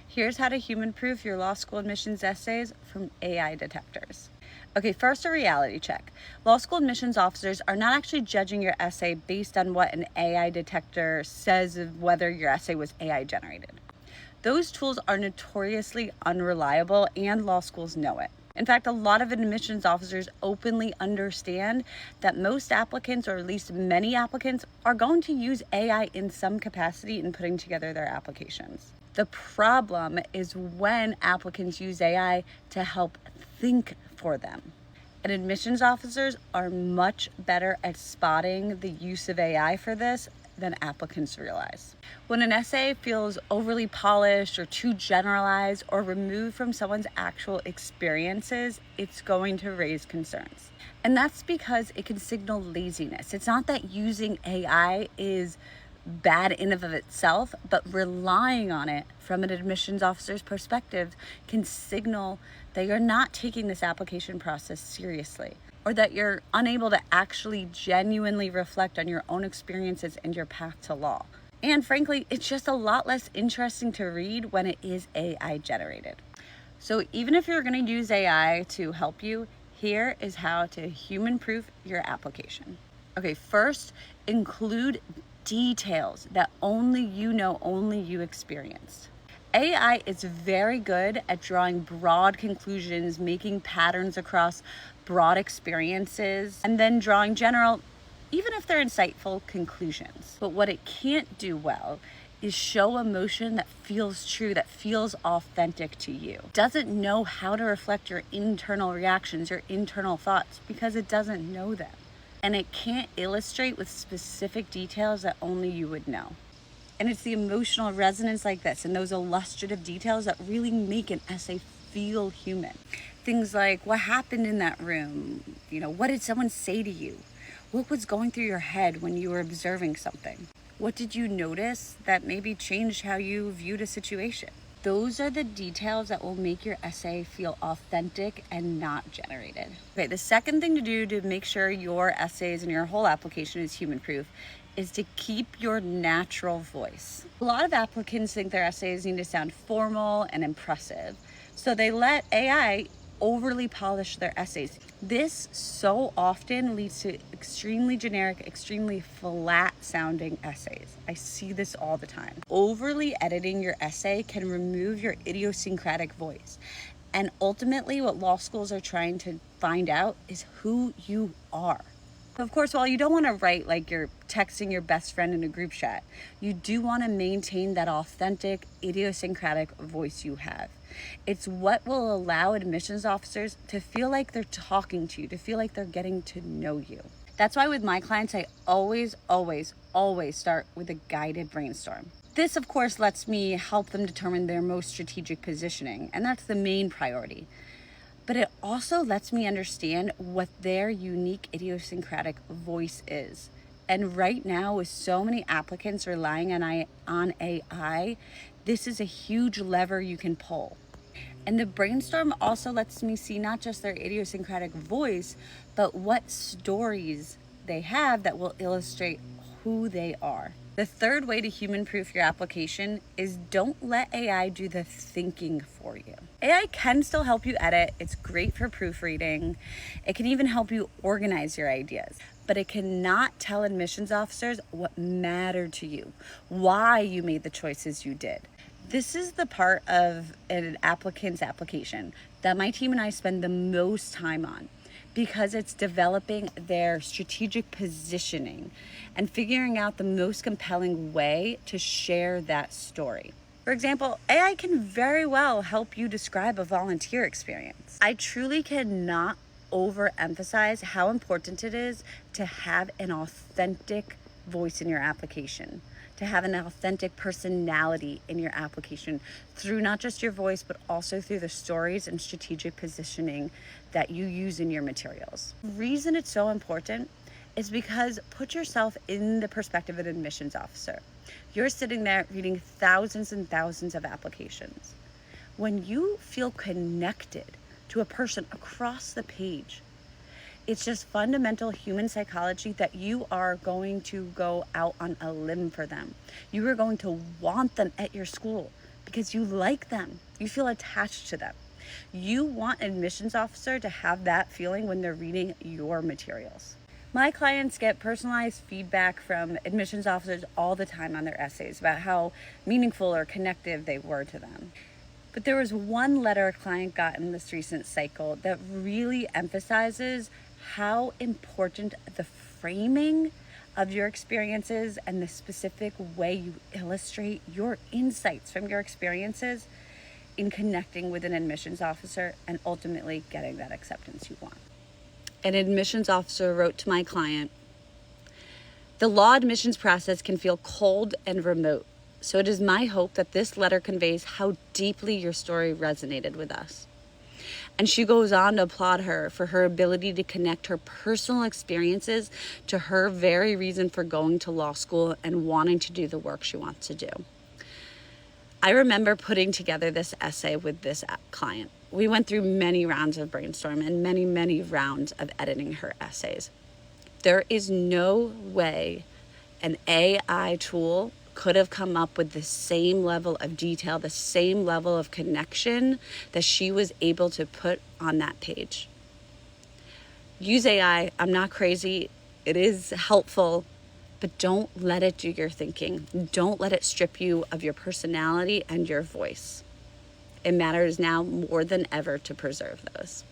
Here's how to human-proof your law school admissions essays from AI detectors. Okay, first a reality check. Law school admissions officers are not actually judging your essay based on what an AI detector says of whether your essay was AI generated. Those tools are notoriously unreliable and law schools know it. In fact, a lot of admissions officers openly understand that most applicants, or at least many applicants, are going to use AI in some capacity in putting together their applications. The problem is when applicants use AI to help think for them. And admissions officers are much better at spotting the use of AI for this than applicants realize. When an essay feels overly polished or too generalized or removed from someone's actual experiences, it's going to raise concerns. And that's because it can signal laziness. It's not that using AI is bad in and of itself, but relying on it from an admissions officer's perspective can signal that you're not taking this application process seriously, or that you're unable to actually genuinely reflect on your own experiences and your path to law. And frankly, it's just a lot less interesting to read when it is AI generated. So even if you're going to use AI to help you, here is how to human-proof your application. Okay, first, include details that only you know, only you experienced. AI is very good at drawing broad conclusions, making patterns across broad experiences, and then drawing general, even if they're insightful, conclusions. But what it can't do well is show emotion that feels true, that feels authentic to you. It doesn't know how to reflect your internal reactions, your internal thoughts, because it doesn't know them. And it can't illustrate with specific details that only you would know. And it's the emotional resonance like this and those illustrative details that really make an essay feel human. Things like, what happened in that room? What did someone say to you? What was going through your head when you were observing something? What did you notice that maybe changed how you viewed a situation? Those are the details that will make your essay feel authentic and not generated. Okay, the second thing to do to make sure your essays and your whole application is human-proof is to keep your natural voice. A lot of applicants think their essays need to sound formal and impressive, so they let AI overly polish their essays. This so often leads to extremely generic, extremely flat sounding essays. I see this all the time. Overly editing your essay can remove your idiosyncratic voice. And ultimately, what law schools are trying to find out is who you are. Of course, while you don't want to write like you're texting your best friend in a group chat, you do want to maintain that authentic, idiosyncratic voice you have. It's what will allow admissions officers to feel like they're talking to you, to feel like they're getting to know you. That's why with my clients, I always start with a guided brainstorm. This, of course, lets me help them determine their most strategic positioning, and that's the main priority. But it also lets me understand what their unique idiosyncratic voice is. And right now, with so many applicants relying on AI, this is a huge lever you can pull. And the brainstorm also lets me see not just their idiosyncratic voice, but what stories they have that will illustrate who they are. The third way to human-proof your application is don't let AI do the thinking for you. AI can still help you edit. It's great for proofreading. It can even help you organize your ideas, but it cannot tell admissions officers what mattered to you, why you made the choices you did. This is the part of an applicant's application that my team and I spend the most time on, because it's developing their strategic positioning and figuring out the most compelling way to share that story. For example, AI can very well help you describe a volunteer experience. I truly cannot overemphasize how important it is to have an authentic voice in your application, to have an authentic personality in your application through not just your voice, but also through the stories and strategic positioning that you use in your materials. The reason it's so important is because put yourself in the perspective of an admissions officer. You're sitting there reading thousands and thousands of applications. When you feel connected to a person across the page, it's just fundamental human psychology that you are going to go out on a limb for them. You are going to want them at your school because you like them. You feel attached to them. You want an admissions officer to have that feeling when they're reading your materials. My clients get personalized feedback from admissions officers all the time on their essays about how meaningful or connective they were to them. But there was one letter a client got in this recent cycle that really emphasizes how important the framing of your experiences and the specific way you illustrate your insights from your experiences in connecting with an admissions officer and ultimately getting that acceptance you want. An admissions officer wrote to my client, "The law admissions process can feel cold and remote, so it is my hope that this letter conveys how deeply your story resonated with us." And she goes on to applaud her for her ability to connect her personal experiences to her very reason for going to law school and wanting to do the work she wants to do. I remember putting together this essay with this client. We went through many rounds of Brainstorm and many rounds of editing her essays. There is no way an AI tool could have come up with the same level of detail, the same level of connection that she was able to put on that page. Use AI. I'm not crazy. It is helpful, but don't let it do your thinking. Don't let it strip you of your personality and your voice. It matters now more than ever to preserve those.